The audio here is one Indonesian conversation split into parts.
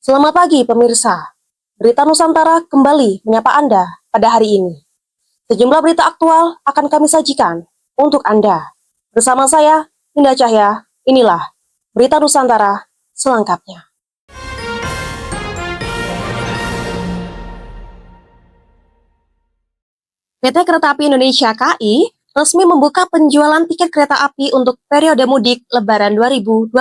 Selamat pagi pemirsa. Berita Nusantara kembali menyapa Anda pada hari ini. Sejumlah berita aktual akan kami sajikan untuk Anda. Bersama saya, Indah Cahya, inilah Berita Nusantara selengkapnya. PT Kereta Api Indonesia (KAI) resmi membuka penjualan tiket kereta api untuk periode mudik Lebaran 2025.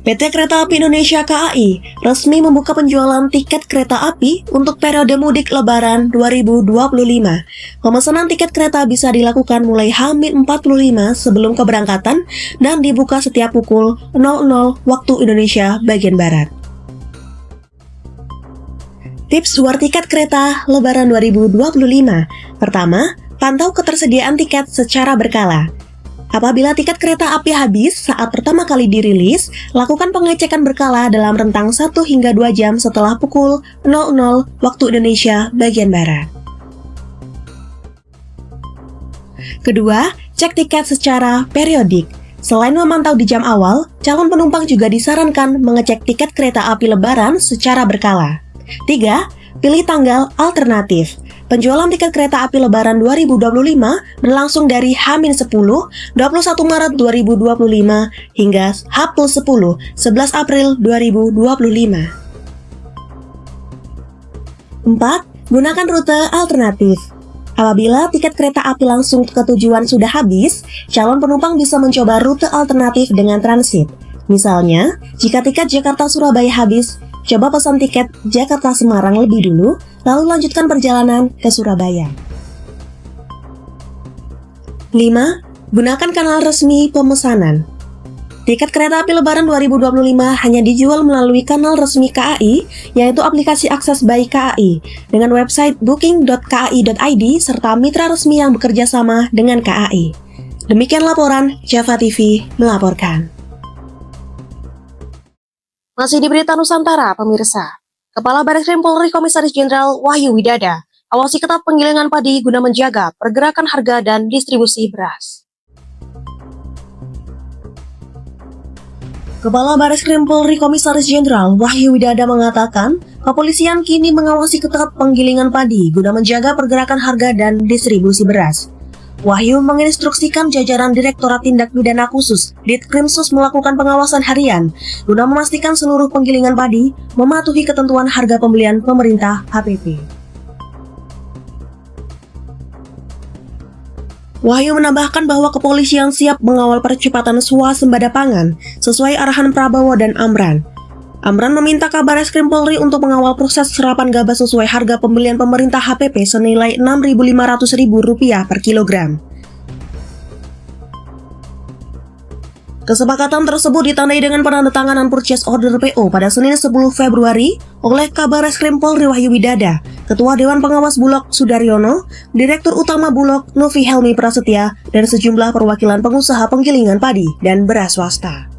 PT Kereta Api Indonesia (KAI) resmi membuka penjualan tiket kereta api untuk periode mudik Lebaran 2025. Pemesanan tiket kereta bisa dilakukan mulai H-45 sebelum keberangkatan dan dibuka setiap pukul 00 waktu Indonesia bagian Barat. Tips war tiket kereta Lebaran 2025. Pertama, pantau ketersediaan tiket secara berkala. Apabila tiket kereta api habis saat pertama kali dirilis, lakukan pengecekan berkala dalam rentang 1 hingga 2 jam setelah pukul 00 waktu Indonesia bagian Barat. Kedua, cek tiket secara periodik. Selain memantau di jam awal, calon penumpang juga disarankan mengecek tiket kereta api Lebaran secara berkala. 3. Pilih tanggal alternatif. Penjualan tiket kereta api Lebaran 2025 berlangsung dari H-10, 21 Maret 2025 hingga H+10, 11 April 2025. 4. Gunakan rute alternatif. Apabila tiket kereta api langsung ke tujuan sudah habis, calon penumpang bisa mencoba rute alternatif dengan transit. Misalnya, jika tiket Jakarta-Surabaya habis, coba pesan tiket Jakarta-Semarang lebih dulu, lalu lanjutkan perjalanan ke Surabaya. 5. Gunakan kanal resmi pemesanan. Tiket kereta api Lebaran 2025 hanya dijual melalui kanal resmi KAI, yaitu aplikasi Akses by KAI, dengan website booking.kai.id serta mitra resmi yang bekerja sama dengan KAI. Demikian laporan Java TV melaporkan. Masih di Berita Nusantara, pemirsa. Kepala Bareskrim Polri Komisaris Jenderal Wahyu Widada awasi ketat penggilingan padi guna menjaga pergerakan harga dan distribusi beras. Kepala Bareskrim Polri Komisaris Jenderal Wahyu Widada mengatakan, kepolisian kini mengawasi ketat penggilingan padi guna menjaga pergerakan harga dan distribusi beras. Wahyu menginstruksikan jajaran Direktorat Tindak Pidana Khusus Ditkrimsus melakukan pengawasan harian guna memastikan seluruh penggilingan padi mematuhi ketentuan harga pembelian pemerintah HPP. Wahyu menambahkan bahwa kepolisian siap mengawal percepatan swasembada pangan sesuai arahan Prabowo dan Amran. Amran meminta Kabar Eskrim Polri untuk mengawal proses serapan gabah sesuai harga pembelian pemerintah HPP senilai Rp6.500.000 per kilogram. Kesepakatan tersebut ditandai dengan penandatanganan purchase order PO pada Senin 10 Februari oleh Kabar Eskrim Polri Wahyu Widada, Ketua Dewan Pengawas Bulog Sudaryono, Direktur Utama Bulog Novi Helmi Prasetya, dan sejumlah perwakilan pengusaha penggilingan padi dan beras swasta.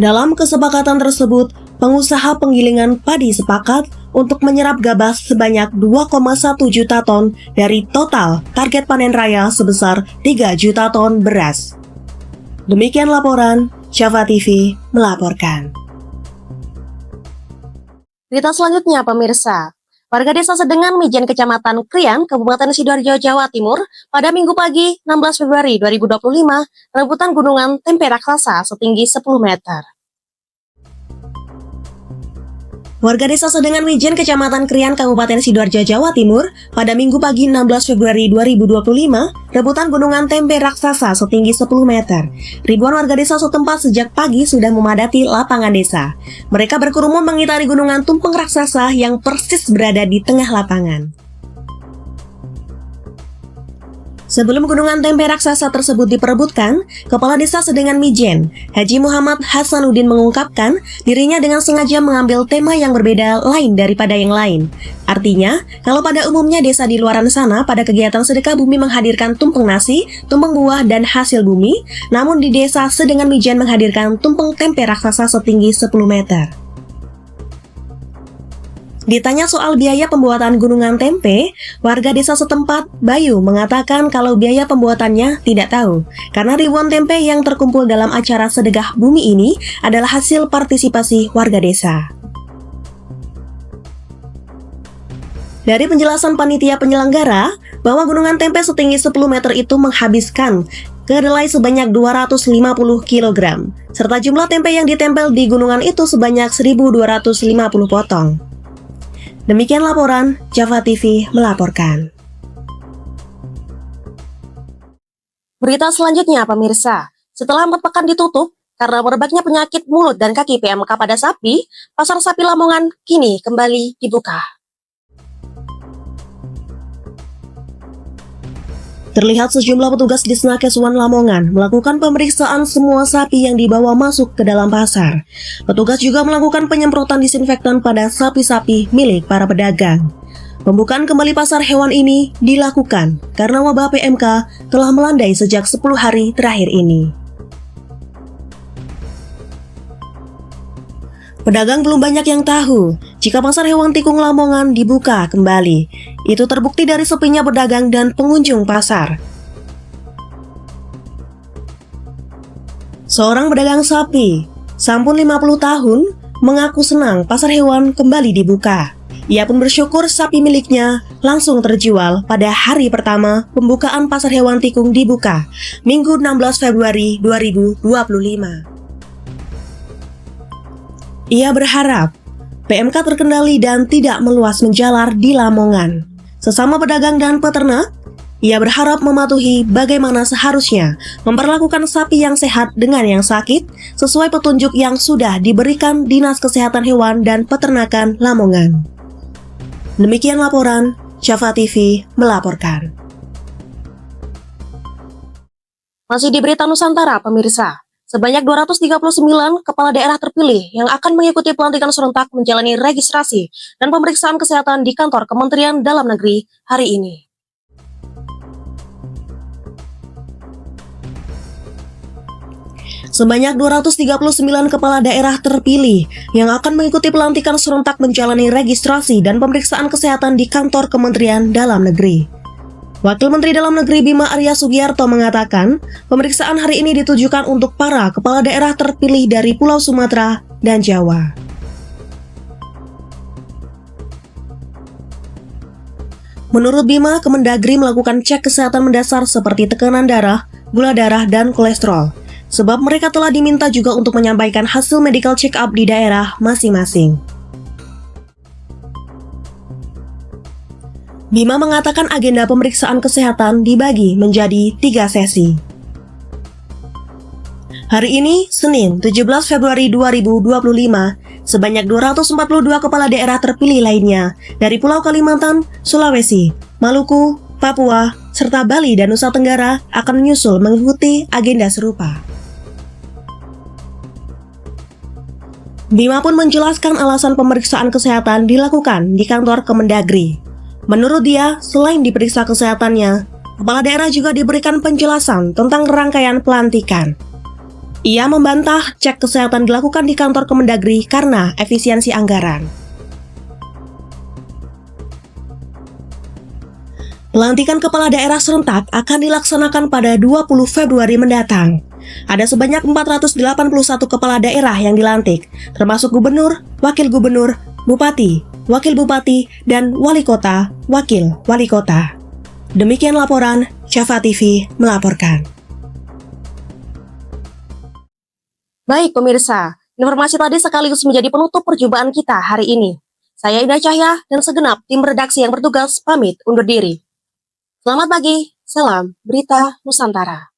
Dalam kesepakatan tersebut, pengusaha penggilingan padi sepakat untuk menyerap gabah sebanyak 2,1 juta ton dari total target panen raya sebesar 3 juta ton beras. Demikian laporan Java TV melaporkan. Berita selanjutnya, pemirsa. Warga Desa Sedengan Mijen Kecamatan Krian, Kabupaten Sidoarjo, Jawa Timur, pada Minggu pagi 16 Februari 2025, rebutan gunungan tempe raksasa setinggi 10 meter. Warga Desa Sedengan Mijen Kecamatan Krian, Kabupaten Sidoarjo, Jawa Timur, pada Minggu pagi 16 Februari 2025, rebutan gunungan tempe raksasa setinggi 10 meter. Ribuan warga desa setempat sejak pagi sudah memadati lapangan desa. Mereka berkerumun mengitari gunungan tumpeng raksasa yang persis berada di tengah lapangan. Sebelum gunungan tempe raksasa tersebut diperebutkan, Kepala Desa Sedengan Mijen, Haji Muhammad Hasanuddin mengungkapkan dirinya dengan sengaja mengambil tema yang berbeda lain daripada yang lain. Artinya, kalau pada umumnya desa di luaran sana pada kegiatan sedekah bumi menghadirkan tumpeng nasi, tumpeng buah, dan hasil bumi, namun di Desa Sedengan Mijen menghadirkan tumpeng tempe raksasa setinggi 10 meter. Ditanya soal biaya pembuatan gunungan tempe, warga desa setempat, Bayu, mengatakan kalau biaya pembuatannya tidak tahu, karena ribuan tempe yang terkumpul dalam acara sedekah bumi ini adalah hasil partisipasi warga desa. Dari penjelasan panitia penyelenggara, bahwa gunungan tempe setinggi 10 meter itu menghabiskan kedelai sebanyak 250 kg, serta jumlah tempe yang ditempel di gunungan itu sebanyak 1.250 potong. Demikian laporan, Java TV melaporkan. Berita selanjutnya, pemirsa. Setelah 4 pekan ditutup, karena merebaknya penyakit mulut dan kaki PMK pada sapi, pasar sapi Lamongan kini kembali dibuka. Terlihat sejumlah petugas di Snakeswan Lamongan melakukan pemeriksaan semua sapi yang dibawa masuk ke dalam pasar. Petugas juga melakukan penyemprotan disinfektan pada sapi-sapi milik para pedagang. Pembukaan kembali pasar hewan ini dilakukan karena wabah PMK telah melandai sejak 10 hari terakhir ini. Pedagang belum banyak yang tahu jika pasar hewan tikung Lamongan dibuka kembali. Itu terbukti dari sepinya pedagang dan pengunjung pasar. Seorang pedagang sapi, Sampun 50 tahun, mengaku senang pasar hewan kembali dibuka. Ia pun bersyukur sapi miliknya langsung terjual pada hari pertama pembukaan pasar hewan tikung dibuka, Minggu 16 Februari 2025. Ia berharap PMK terkendali dan tidak meluas menjalar di Lamongan. Sesama pedagang dan peternak, ia berharap mematuhi bagaimana seharusnya memperlakukan sapi yang sehat dengan yang sakit sesuai petunjuk yang sudah diberikan Dinas Kesehatan Hewan dan Peternakan Lamongan. Demikian laporan, Java TV melaporkan. Masih di Berita Nusantara, pemirsa. Sebanyak 239 kepala daerah terpilih yang akan mengikuti pelantikan serentak menjalani registrasi dan pemeriksaan kesehatan di kantor Kementerian Dalam Negeri hari ini. Sebanyak 239 kepala daerah terpilih yang akan mengikuti pelantikan serentak menjalani registrasi dan pemeriksaan kesehatan di kantor Kementerian Dalam Negeri. Wakil Menteri Dalam Negeri Bima Arya Sugiarto mengatakan, pemeriksaan hari ini ditujukan untuk para kepala daerah terpilih dari Pulau Sumatera dan Jawa. Menurut Bima, Kemendagri melakukan cek kesehatan mendasar seperti tekanan darah, gula darah, dan kolesterol. Sebab mereka telah diminta juga untuk menyampaikan hasil medical check-up di daerah masing-masing. Bima mengatakan agenda pemeriksaan kesehatan dibagi menjadi 3 sesi. Hari ini, Senin 17 Februari 2025, sebanyak 242 kepala daerah terpilih lainnya dari Pulau Kalimantan, Sulawesi, Maluku, Papua, serta Bali dan Nusa Tenggara akan menyusul mengikuti agenda serupa. Bima pun menjelaskan alasan pemeriksaan kesehatan dilakukan di kantor Kemendagri. Menurut dia, selain diperiksa kesehatannya, kepala daerah juga diberikan penjelasan tentang rangkaian pelantikan. Ia membantah cek kesehatan dilakukan di kantor Kemendagri karena efisiensi anggaran. Pelantikan kepala daerah serentak akan dilaksanakan pada 20 Februari mendatang. Ada sebanyak 481 kepala daerah yang dilantik, termasuk gubernur, wakil gubernur, bupati, wakil bupati, dan wali kota, wakil wali kota. Demikian laporan, Java TV melaporkan. Baik pemirsa, informasi tadi sekaligus menjadi penutup perjumpaan kita hari ini. Saya Ida Cahya dan segenap tim redaksi yang bertugas pamit undur diri. Selamat pagi, salam Berita Nusantara.